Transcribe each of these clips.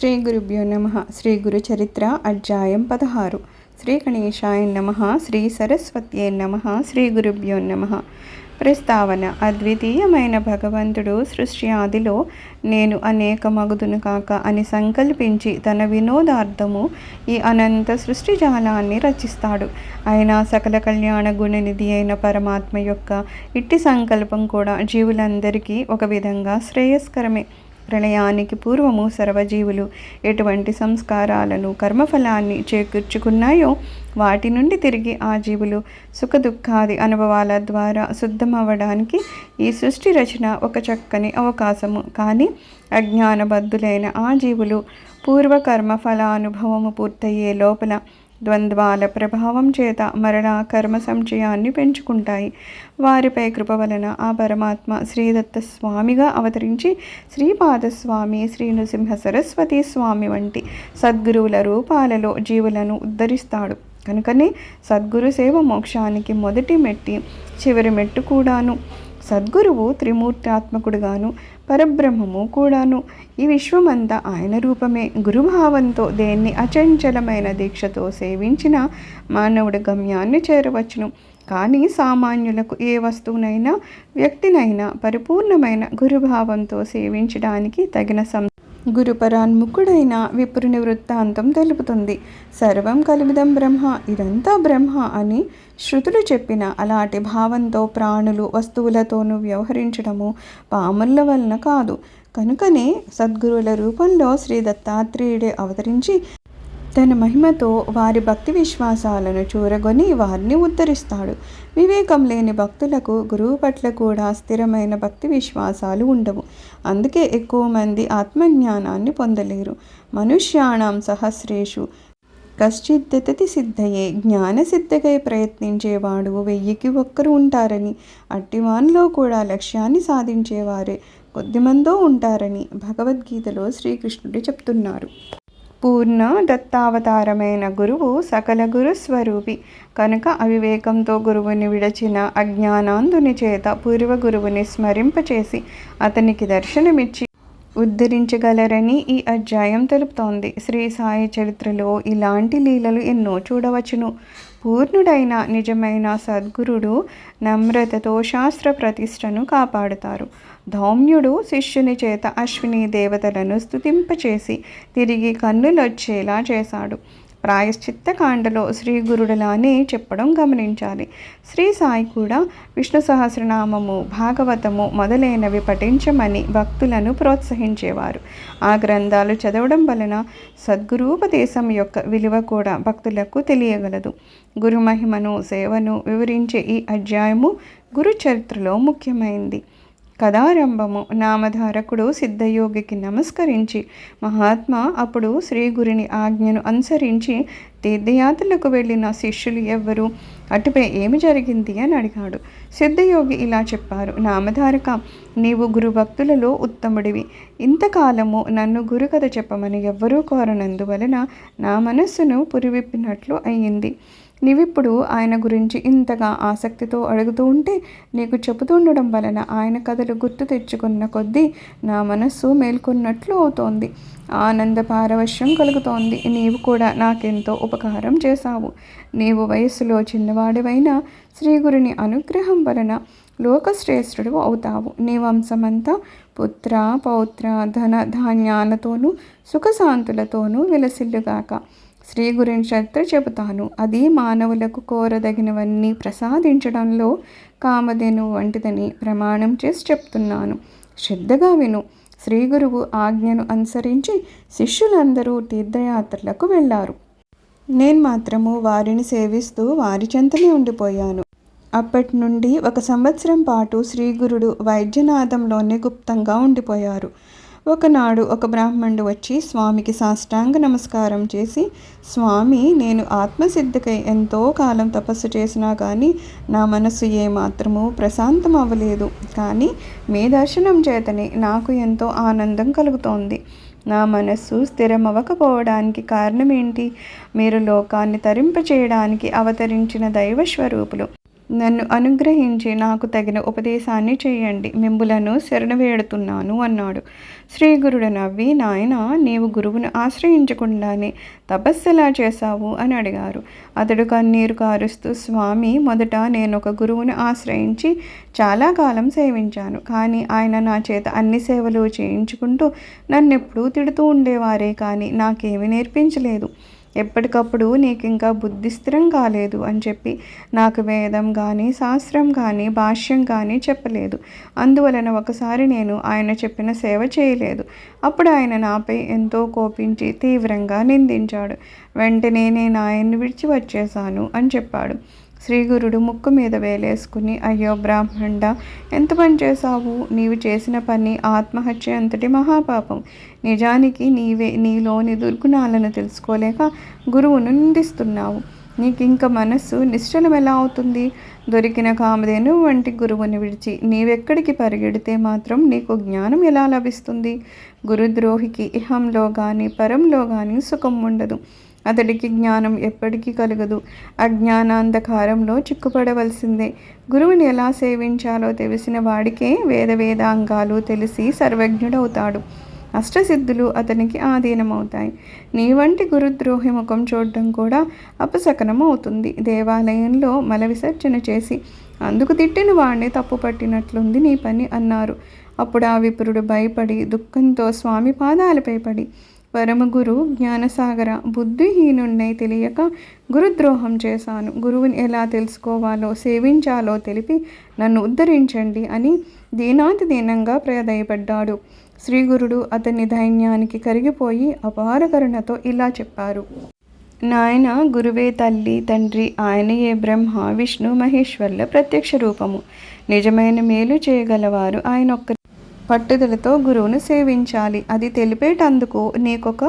శ్రీ గురుభ్యో నమః. శ్రీ గురు చరిత్ర అధ్యాయం 16. శ్రీ గణేశాయ నమః. శ్రీ సరస్వత్యై నమః. శ్రీ గురుభ్యో నమః. ప్రస్తావన. అద్వితీయమైన భగవంతుడు సృష్టి ఆదిలో నేను అనేక మగుదును కాక అని సంకల్పించి తన వినోదార్థము ఈ అనంత సృష్టి జాలాన్ని రచిస్తాడు. అయినా సకల కళ్యాణ గుణనిధి అయిన పరమాత్మ యొక్క ఇట్టి సంకల్పం కూడా జీవులందరికీ ఒక విధంగా శ్రేయస్కరమే. ప్రళయానికి పూర్వము సర్వజీవులు ఎటువంటి సంస్కారాలను కర్మఫలాన్ని చేకూర్చుకున్నాయో వాటి నుండి తిరిగి ఆ జీవులు సుఖదుఖాది అనుభవాల ద్వారా శుద్ధమవ్వడానికి ఈ సృష్టి రచన ఒక చక్కని అవకాశము. కానీ అజ్ఞానబద్ధులైన ఆ జీవులు పూర్వకర్మ ఫలానుభవము పూర్తయ్యే లోపల ద్వంద్వాల ప్రభావం చేత మరలా కర్మ సంచయాన్ని పెంచుకుంటాయి. వారిపై కృప వలన ఆ పరమాత్మ శ్రీదత్త స్వామిగా అవతరించి శ్రీపాదస్వామి, శ్రీ నృసింహ సరస్వతి స్వామి వంటి సద్గురువుల రూపాలలో జీవులను ఉద్ధరిస్తాడు. కనుకనే సద్గురు సేవ మోక్షానికి మొదటి మెట్టి, చివరి మెట్టు కూడాను. సద్గురువు త్రిమూర్తాత్మకుడుగాను పరబ్రహ్మము కూడాను. ఈ విశ్వమంతా ఆయన రూపమే. గురుభావంతో దేన్ని అచంచలమైన దీక్షతో సేవించిన మానవుడి గమ్యాన్ని చేరవచ్చును. కానీ సామాన్యులకు ఏ వస్తువునైనా వ్యక్తినైనా పరిపూర్ణమైన గురుభావంతో సేవించడానికి తగిన గురుపరాన్ముఖుడైన విప్రుని వృత్తాంతం తెలుపుతుంది. సర్వం కలివిదం బ్రహ్మ, ఇదంతా బ్రహ్మ అని శృతులు చెప్పిన అలాంటి భావంతో ప్రాణులు వస్తువులతోనూ వ్యవహరించడము పాముల వలన కాదు. కనుకనే సద్గురువుల రూపంలో శ్రీ దత్తాత్రేయుడే అవతరించి తన మహిమతో వారి భక్తి విశ్వాసాలను చూరగొని వారిని ఉద్ధరిస్తాడు. వివేకం లేని భక్తులకు గురువు పట్ల కూడా స్థిరమైన భక్తి విశ్వాసాలు ఉండవు. అందుకే ఎక్కువ మంది ఆత్మజ్ఞానాన్ని పొందలేరు. మనుష్యాణం సహస్రేషు కశ్చిద్దతి సిద్ధయే, జ్ఞానసిద్ధకై ప్రయత్నించేవాడు 1000కి 1 ఉంటారని, అట్టివానిలో కూడా లక్ష్యాన్ని సాధించేవారే కొద్దిమందో ఉంటారని భగవద్గీతలో శ్రీకృష్ణుడు చెప్తున్నారు. పూర్ణ దత్తావతారమైన గురువు సకల గురుస్వరూపి కనుక అవివేకంతో గురువుని విడచిన అజ్ఞానాంధుని చేత పూర్వ గురువుని స్మరింపచేసి అతనికి దర్శనమిచ్చి ఉద్ధరించగలరని ఈ అధ్యాయం తెలుపుతోంది. శ్రీ సాయి చరిత్రలో ఇలాంటి లీలలు ఎన్నో చూడవచ్చును. పూర్ణుడైన నిజమైన సద్గురుడు నమ్రతతో శాస్త్ర ప్రతిష్టను కాపాడుతారు. ధౌమ్యుడు శిష్యుని చేత అశ్విని దేవతలను స్తుతింపచేసి తిరిగి కన్నులొచ్చేలా చేశాడు. ప్రాయశ్చిత్త కాండలో శ్రీ గురుడులానే చెప్పడం గమనించాలి. శ్రీ సాయి కూడా విష్ణు సహస్రనామము, భాగవతము మొదలైనవి పఠించమని భక్తులను ప్రోత్సహించేవారు. ఆ గ్రంథాలు చదవడం వలన సద్గురూపదేశం యొక్క విలువ కూడా భక్తులకు తెలియగలదు. గురు మహిమను, సేవను వివరించే ఈ అధ్యాయము గురు చరిత్రలో ముఖ్యమైంది. కథారంభము. నామధారకుడు సిద్ధయోగికి నమస్కరించి మహాత్మా అప్పుడు శ్రీ గురుని ఆజ్ఞను అనుసరించి తీర్థయాత్రలకు వెళ్ళిన శిష్యులు ఎవ్వరు, అటుపై ఏమి జరిగింది అని అడిగాడు. సిద్ధయోగి ఇలా చెప్పారు. నామధారక, నీవు గురుభక్తులలో ఉత్తముడివి. ఇంతకాలము నన్ను గురుకథ చెప్పమని ఎవ్వరూ కోరనందువలన నా మనస్సును పురివిప్పినట్లు అయ్యింది. నీవిప్పుడు ఆయన గురించి ఇంతగా ఆసక్తితో అడుగుతూ ఉంటే నీకు చెబుతుండడం వలన ఆయన కథలు గుర్తు తెచ్చుకున్న కొద్దీ నా మనస్సు మేల్కొన్నట్లు అవుతోంది. ఆనంద పారవశ్యం కలుగుతోంది. నీవు కూడా నాకెంతో ఉపకారం చేశావు. నీవు వయస్సులో చిన్నవాడివైనా శ్రీ గురుని అనుగ్రహం వలన లోకశ్రేష్ఠుడు అవుతావు. నీ వంశమంతా పుత్ర, పౌత్ర, ధన ధాన్యాలతోనూ సుఖశాంతులతోనూ విలసిల్లుగాక. శ్రీ గురుని చరిత్ర చెబుతాను. అది మానవులకు కోరదగినవన్నీ ప్రసాదించడంలో కామధేను వంటిదని ప్రమాణం చేసి చెప్తున్నాను. శ్రద్ధగా విను. శ్రీ గురువు ఆజ్ఞను అనుసరించి శిష్యులందరూ తీర్థయాత్రలకు వెళ్ళారు. నేను మాత్రము వారిని సేవిస్తూ వారి చెంతనే ఉండిపోయాను. అప్పటి నుండి 1 సంవత్సరం పాటు శ్రీగురుడు వైద్యనాథంలోనే గుప్తంగా ఉండిపోయారు. ఒకనాడు ఒక బ్రాహ్మణుడు వచ్చి స్వామికి సాష్టాంగ నమస్కారం చేసి, స్వామి, నేను ఆత్మసిద్ధికై ఎంతో కాలం తపస్సు చేసినా కానీ నా మనస్సు ఏమాత్రమూ ప్రశాంతం అవ్వలేదు. కానీ మీ దర్శనం చేతనే నాకు ఎంతో ఆనందం కలుగుతోంది. నా మనస్సు స్థిరమవ్వకపోవడానికి కారణం ఏంటి? మీరు లోకాన్ని తరింపచేయడానికి అవతరించిన దైవస్వరూపులు. నన్ను అనుగ్రహించి నాకు తగిన ఉపదేశాన్ని చేయండి, మిమ్ములను శరణవేడుతున్నాను అన్నాడు. శ్రీగురుడు నవ్వి, నాయన, నీవు గురువును ఆశ్రయించకుండానే తపస్సెలా చేశావు అని అడిగారు. అతడు కన్నీరు కారుస్తూ, స్వామి, మొదట నేను ఒక గురువును ఆశ్రయించి చాలా కాలం సేవించాను. కానీ ఆయన నా చేత అన్ని సేవలు చేయించుకుంటూ నన్నెప్పుడూ తిడుతూ ఉండేవారే కానీ నాకేమీ నేర్పించలేదు. ఎప్పటికప్పుడు నీకు ఇంకా బుద్ధి స్థిరం కాలేదు అని చెప్పి నాకు వేదం కానీ శాస్త్రం కానీ భాష్యం కానీ చెప్పలేదు. అందువలన ఒకసారి నేను ఆయన చెప్పిన సేవ చేయలేదు. అప్పుడు ఆయన నాపై ఎంతో కోపించి తీవ్రంగా నిందించాడు. వెంటనే నేను ఆయన్ని విడిచి వచ్చేశాను అని చెప్పాడు. శ్రీగురుడు ముక్కు మీద వేలేసుకుని, అయ్యో బ్రాహ్మణ, ఎంత పని చేశావు? నీవు చేసిన పని ఆత్మహత్య అంతటి మహాపాపం. నిజానికి నీవే నీలోని దుర్గుణాలను తెలుసుకోలేక గురువును నిందిస్తున్నావు. నీకింక మనస్సు నిశ్చలం ఎలా అవుతుంది? దొరికిన కామధేను వంటి గురువుని విడిచి నీవెక్కడికి పరిగెడితే మాత్రం నీకు జ్ఞానం ఎలా లభిస్తుంది? గురుద్రోహికి ఇహంలో కానీ పరంలో కానీ సుఖం ఉండదు. అతడికి జ్ఞానం ఎప్పటికీ కలగదు. అజ్ఞానాంధకారంలో చిక్కుపడవలసిందే. గురువుని ఎలా సేవించాలో తెలిసిన వాడికే వేదాంగాలు తెలిసి సర్వజ్ఞుడవుతాడు. అష్టసిద్ధులు అతనికి ఆధీనమవుతాయి. నీ వంటి గురుద్రోహి ముఖం చూడడం కూడా అపశకనం అవుతుంది. దేవాలయంలో మల విసర్జన చేసి అందుకు తిట్టిన వాడిని తప్పు పట్టినట్లుంది నీ పని అన్నారు. అప్పుడు ఆ విప్రుడు భయపడి దుఃఖంతో స్వామి పాదాలపై పడి, పరమగురు జ్ఞానసాగర, బుద్ధిహీనుణ్ణై తెలియక గురుద్రోహం చేశాను. గురువుని ఎలా తెలుసుకోవాలో సేవించాలో తెలిపి నన్ను ఉద్ధరించండి అని దీనాతి దీనంగా ప్రాధేయపడ్డాడు. శ్రీగురుడు అతని ధైన్యానికి కరిగిపోయి అపార కరుణతో ఇలా చెప్పారు. నాయన, గురువే తల్లి తండ్రి, ఆయనయే బ్రహ్మ విష్ణు మహేశ్వర్ల ప్రత్యక్ష రూపము. నిజమైన మేలు చేయగలవారు ఆయన ఒక్క. పట్టుదలతో గురువును సేవించాలి. అది తెలిపేటందుకు నీకొక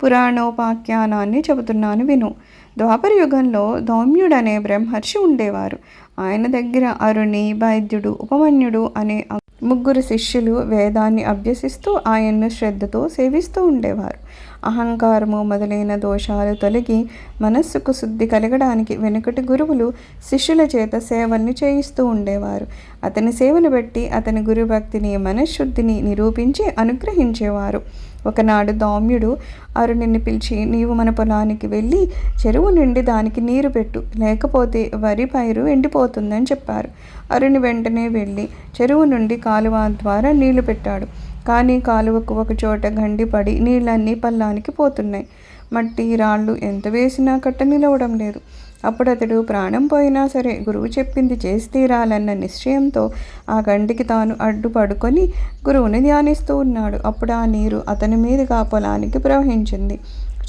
పురాణోపాఖ్యానాన్ని చెబుతున్నాను విను. ద్వాపర యుగంలో ధౌమ్యుడనే బ్రహ్మర్షి ఉండేవారు. ఆయన దగ్గర అరుణి, వైద్యుడు, ఉపమన్యుడు అనే ముగ్గురు శిష్యులు వేదాన్ని అభ్యసిస్తూ ఆయన్ను శ్రద్ధతో సేవిస్తూ ఉండేవారు. అహంకారము మొదలైన దోషాలు తొలగి మనస్సుకు శుద్ధి కలగడానికి వెనుకటి గురువులు శిష్యుల చేత సేవల్ని చేయిస్తూ ఉండేవారు. అతని సేవను బట్టి అతని గురుభక్తిని, మనశ్శుద్ధిని నిరూపించి అనుగ్రహించేవారు. ఒకనాడు ధౌమ్యుడు అరుణిని పిలిచి, నీవు మన పొలానికి వెళ్ళి చెరువు నుండి దానికి నీరు పెట్టు, లేకపోతే వరి పైరు ఎండిపోతుందని చెప్పారు. అరుణి వెంటనే వెళ్ళి చెరువు నుండి కాలువ ద్వారా నీళ్లు పెట్టాడు. కానీ కాలువకు ఒక చోట గండిపడి నీళ్ళన్నీ పల్లానికి పోతున్నాయి. మట్టి రాళ్ళు ఎంత వేసినా కట్ట నిలవడం లేదు. అప్పుడు అతడు ప్రాణం పోయినా సరే గురువు చెప్పింది చేసి తీరాలన్న నిశ్చయంతో ఆ గండికి తాను అడ్డుపడుకొని గురువుని ధ్యానిస్తూ ఉన్నాడు. అప్పుడు ఆ నీరు అతని మీదుగా పొలానికి ప్రవహించింది.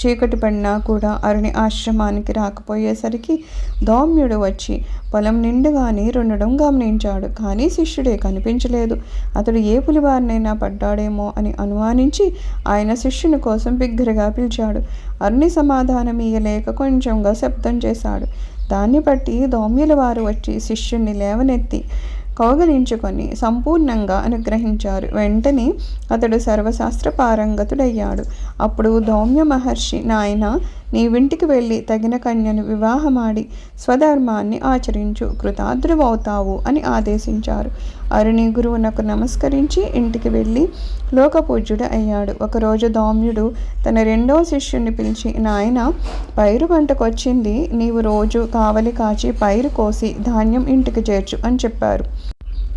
చీకటి పడినా కూడా అరుణి ఆశ్రమానికి రాకపోయేసరికి ధౌమ్యుడు వచ్చి పొలం నిండుగా నీరుండడం గమనించాడు. కానీ శిష్యుడే కనిపించలేదు. అతడు ఏ పులిబారినైనా పడ్డాడేమో అని అనుమానించి ఆయన శిష్యుని కోసం బిగ్గరగా పిలిచాడు. అరుణి సమాధానం ఇయ్యలేక కొంచెంగా శబ్దం చేశాడు. దాన్ని బట్టి ధౌమ్యుల వారు వచ్చి శిష్యుణ్ణి లేవనెత్తి కౌగలించుకొని సంపూర్ణంగా అనుగ్రహించారు. వెంటనే అతడు సర్వశాస్త్ర పారంగతుడయ్యాడు. అప్పుడు ధౌమ్య మహర్షి, నాయన, నీవింటికి వెళ్ళి తగిన కన్యను వివాహమాడి స్వధర్మాన్ని ఆచరించు, కృతార్థుడవుతావు అని ఆదేశించారు. అరుణి గురువునకు నమస్కరించి ఇంటికి వెళ్ళి లోకపూజ్యుడు అయ్యాడు. ఒకరోజు ధౌమ్యుడు తన రెండో శిష్యుని పిలిచి, నాయన, పైరు పంటకొచ్చింది, నీవు రోజు కావలి కాచి పైరు కోసి ధాన్యం ఇంటికి చేర్చు అని చెప్పారు.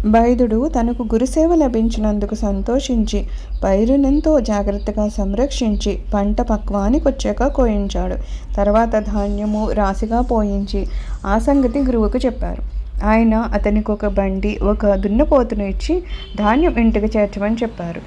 వైదుడు తనకు గురుసేవ లభించినందుకు సంతోషించి పైరునెంతో జాగ్రత్తగా సంరక్షించి పంట పక్వానికి వచ్చాక కోయించాడు. తర్వాత ధాన్యము రాశిగా పోయించి ఆ సంగతి గురువుకు చెప్పారు. ఆయన అతనికి ఒక బండి, ఒక దున్నపోతును ఇచ్చి ధాన్యం ఇంటికి చేర్చమని చెప్పారు.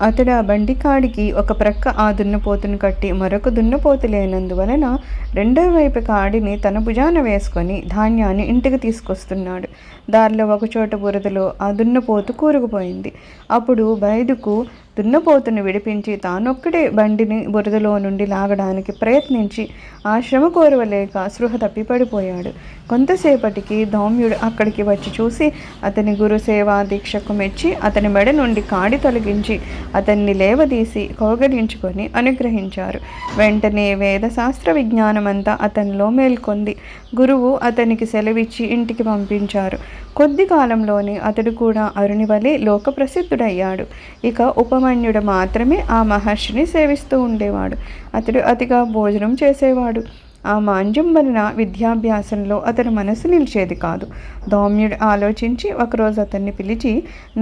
అతడు ఆ బండి కాడికి ఒక ప్రక్క ఆ దున్నపోతును కట్టి మరొక దున్నపోతు లేనందువలన రెండో వైపు కాడిని తన భుజాన వేసుకొని ధాన్యాన్ని ఇంటికి తీసుకొస్తున్నాడు. దారిలో ఒకచోట బురదలో ఆ దున్నపోతు కూరుకుపోయింది. అప్పుడు బైదుకు దున్నపోతును విడిపించి తానొక్కడే బండిని బురదలో నుండి లాగడానికి ప్రయత్నించి ఆ శ్రమ కోరవలేక స్పృహ తప్పి పడిపోయాడు. కొంతసేపటికి ధౌమ్యుడు అక్కడికి వచ్చి చూసి అతని గురు సేవా దీక్షకు మెచ్చి అతని మెడ నుండి కాడి తొలగించి అతన్ని లేవదీసి కౌగలించుకొని అనుగ్రహించారు. వెంటనే వేదశాస్త్ర విజ్ఞానమంతా అతనిలో మేల్కొంది. గురువు అతనికి సెలవిచ్చి ఇంటికి పంపించారు. కొద్ది కాలంలోనే అతడు కూడా అరుని వలె లోక ప్రసిద్ధుడయ్యాడు. ఇక ఉపమన్యుడు మాత్రమే ఆ మహర్షిని సేవిస్తూ ఉండేవాడు. అతడు అతిగా భోజనం చేసేవాడు. ఆ మాంద్యం వలన విద్యాభ్యాసంలో అతని మనసు నిలిచేది కాదు. ధౌమ్యుడు ఆలోచించి ఒకరోజు అతన్ని పిలిచి,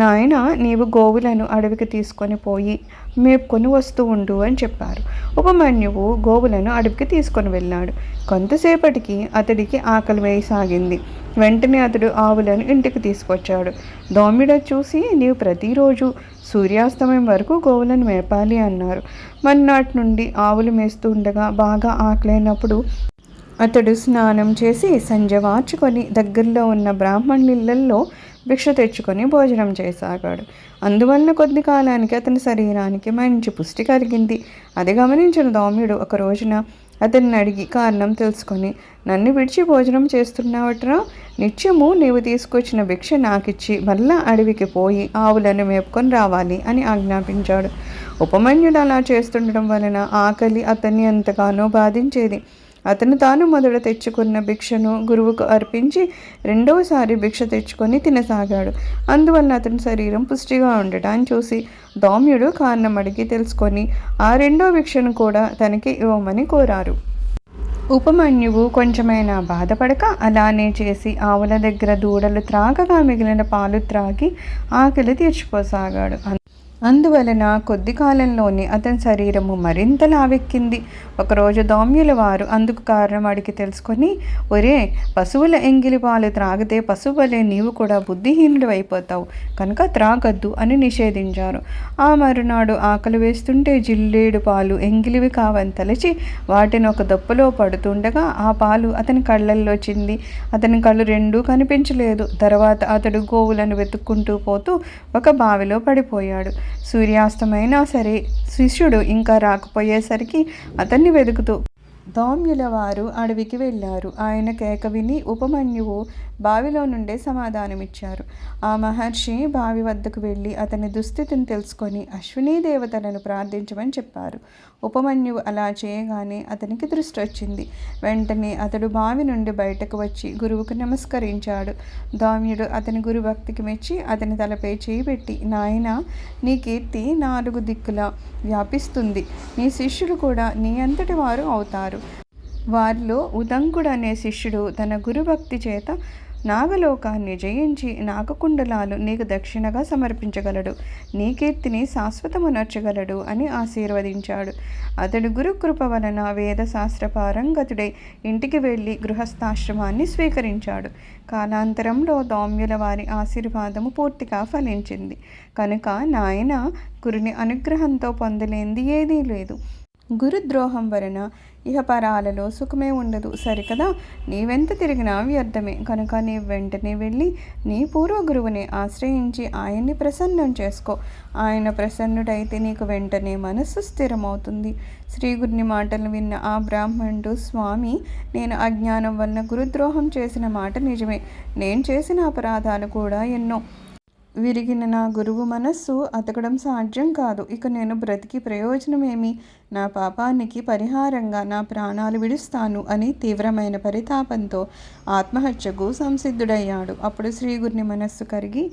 నాయన, నీవు గోవులను అడవికి తీసుకొని పోయి మేపుకొని వస్తూ ఉండు అని చెప్పారు. ఉపమన్యువు గోవులను అడవికి తీసుకొని వెళ్ళాడు. కొంతసేపటికి అతడికి ఆకలి వేయసాగింది. వెంటనే అతడు ఆవులను ఇంటికి తీసుకొచ్చాడు. ధౌమ్యుడు చూసి, నీవు ప్రతిరోజు సూర్యాస్తమయం వరకు గోవులను మేపాలి అన్నారు. మర్నాటి నుండి ఆవులు మేస్తూ ఉండగా బాగా ఆకలైనప్పుడు అతడు స్నానం చేసి సంధ్య వార్చుకొని దగ్గరలో ఉన్న బ్రాహ్మణులిళ్లల్లో భిక్ష తెచ్చుకొని భోజనం చేయసాగాడు. అందువలన కొద్ది కాలానికి అతని శరీరానికి మంచి పుష్టి కలిగింది. అది గమనించిన ధౌమ్యుడు ఒక రోజున అతన్ని అడిగి కారణం తెలుసుకొని, నన్ను విడిచి భోజనం చేస్తున్నావట్రా? నిత్యము నీవు తీసుకొచ్చిన భిక్ష నాకిచ్చి మళ్ళా అడవికి పోయి ఆవులను మేపుకొని రావాలి అని ఆజ్ఞాపించాడు. ఉపమన్యుడు అలా చేస్తుండడం వలన ఆకలి అతన్ని ఎంతగానో బాధించేది. అతను తాను మొదట తెచ్చుకున్న భిక్షను గురువుకు అర్పించి రెండవసారి భిక్ష తెచ్చుకొని తినసాగాడు. అందువల్ల అతని శరీరం పుష్టిగా ఉండటాన్ని చూసి ధౌమ్యుడు కారణం అడిగి తెలుసుకొని ఆ రెండో భిక్షను కూడా తనకి ఇవ్వమని కోరారు. ఉపమన్యువు కొంచెమైనా బాధపడక అలానే చేసి ఆవుల దగ్గర దూడలు త్రాగగా మిగిలిన పాలు త్రాగి ఆకలి తీర్చుకోసాగాడు. అందువలన కొద్ది కాలంలోనే అతని శరీరము మరింత లావెక్కింది. ఒకరోజు ధౌమ్యుల వారు అందుకు కారణం అడిగి తెలుసుకొని, ఒరే, పశువుల ఎంగిలి పాలు త్రాగితే పశువులే నీవు కూడా బుద్ధిహీనుడు అయిపోతావు, కనుక త్రాగద్దు అని నిషేధించారు. ఆ మరునాడు ఆకలి వేస్తుంటే జిల్లేడు పాలు ఎంగిలివి కావని తలచి వాటిని ఒక దప్పులో పడుతుండగా ఆ పాలు అతని కళ్ళల్లో చింది అతని కళ్ళు రెండూ కనిపించలేదు. తర్వాత అతడు గోవులను వెతుక్కుంటూ పోతూ ఒక బావిలో పడిపోయాడు. సూర్యాస్తమైనా సరే శిష్యుడు ఇంకా రాకపోయేసరికి అతన్ని వెతుకుతూ ధౌమ్యుల వారు అడవికి వెళ్ళారు. ఆయన కేక విని ఉపమన్యువు బావిలో నుండే సమాధానమిచ్చారు. ఆ మహర్షి బావి వద్దకు వెళ్ళి అతని దుస్థితిని తెలుసుకొని అశ్వినీ దేవతలను ప్రార్థించమని చెప్పారు. ఉపమన్యువు అలా చేయగానే అతనికి దృష్టి వచ్చింది. వెంటనే అతడు బావి నుండి బయటకు వచ్చి గురువుకు నమస్కరించాడు. ధౌమ్యుడు అతని గురుభక్తికి మెచ్చి అతని తలపై చేయి పెట్టి, నాయన, నీ కీర్తి 4 దిక్కులా వ్యాపిస్తుంది. నీ శిష్యులు కూడా నీ అంతటి వారు అవుతారు. వారిలో ఉదంకుడు అనే శిష్యుడు తన గురుభక్తి చేత నాగలోకాన్ని జయించి నాగకుండలాలు నీకు దక్షిణగా సమర్పించగలడు, నీ కీర్తిని శాశ్వతమునర్చగలడు అని ఆశీర్వదించాడు. అతడు గురుకృప వలన వేదశాస్త్ర పారంగతుడై ఇంటికి వెళ్ళి గృహస్థాశ్రమాన్ని స్వీకరించాడు. కాలాంతరంలో ధౌమ్యుల వారి ఆశీర్వాదము పూర్తిగా ఫలించింది. కనుక నాయన, గురుని అనుగ్రహంతో పొందలేంది ఏదీ లేదు. గురుద్రోహం వలన ఇహపరాలలో సుఖమే ఉండదు, సరికదా? నీవెంత తిరిగినా వ్యర్థమే. కనుక నీవు వెంటనే వెళ్ళి నీ పూర్వ గురువుని ఆశ్రయించి ఆయన్ని ప్రసన్నం చేసుకో. ఆయన ప్రసన్నుడైతే నీకు వెంటనే మనస్సు స్థిరమవుతుంది. శ్రీగురుని మాటలు విన్న ఆ బ్రాహ్మణుడు, స్వామి, నేను అజ్ఞానం వలన గురుద్రోహం చేసిన మాట నిజమే. నేను చేసిన అపరాధాలు కూడా ఎన్నో. విరిగిన నా గురువు మనస్సు అతకడం సాధ్యం కాదు. ఇక నేను బ్రతికి ప్రయోజనమేమి? నా పాపానికి పరిహారంగా నా ప్రాణాలు విడుస్తాను అని తీవ్రమైన పరితాపంతో ఆత్మహత్యకు సంసిద్ధుడయ్యాడు. అప్పుడు శ్రీగురుని మనస్సు కరిగి,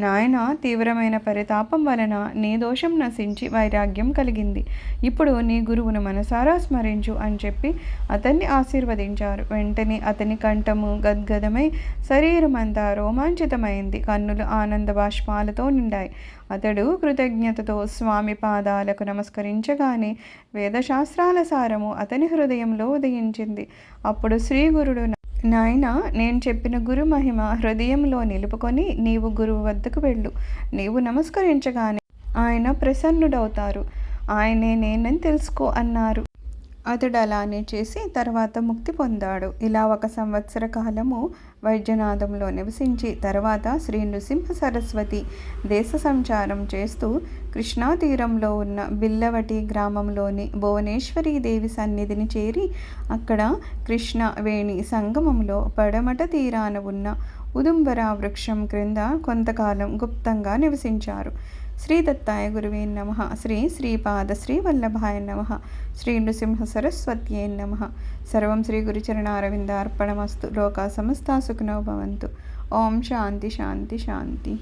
నాయన, తీవ్రమైన పరితాపం వలన నీ దోషం నశించి వైరాగ్యం కలిగింది. ఇప్పుడు నీ గురువును మనసారా స్మరించు అని చెప్పి అతన్ని ఆశీర్వదించారు. వెంటనే అతని కంఠము గద్గదమై శరీరమంతా రోమాంచితమైంది. కన్నులు ఆనంద బాష్పాలతో నిండాయి. అతడు కృతజ్ఞతతో స్వామి పాదాలకు నమస్కరించగానే వేదశాస్త్రాల సారము అతని హృదయంలో ఉదయించింది. అప్పుడు శ్రీగురుడు, నాయన, నేను చెప్పిన గురు మహిమ హృదయంలో నిలుపుకొని నీవు గురువు వద్దకు వెళ్ళు. నీవు నమస్కరించగానే ఆయన ప్రసన్నుడవుతారు. ఆయనే నేనని తెలుసుకో అన్నారు. అతడు అలానే చేసి తర్వాత ముక్తి పొందాడు. ఇలా 1 సంవత్సర కాలము వైద్యనాథంలో నివసించి తర్వాత శ్రీ నృసింహ సరస్వతి దేశ సంచారం చేస్తూ కృష్ణా తీరంలో ఉన్న బిల్లవటి గ్రామంలోని భువనేశ్వరీ దేవి సన్నిధిని చేరి అక్కడ కృష్ణ వేణి సంగమంలో పడమట తీరాన ఉన్న ఉదుంబర వృక్షం క్రింద కొంతకాలం గుప్తంగా నివసించారు. శ్రీ దత్తాయ గురువే నమః. శ్రీ శ్రీపాద శ్రీ వల్లభాయ నమః. శ్రీ నృసింహ సరస్వత్యై నమః. సర్వం శ్రీ గురుచరణారవిందార్పణమస్తు. లోకా సమస్తా సుఖినో భవంతు. ఓం శాంతి శాంతి శాంతి.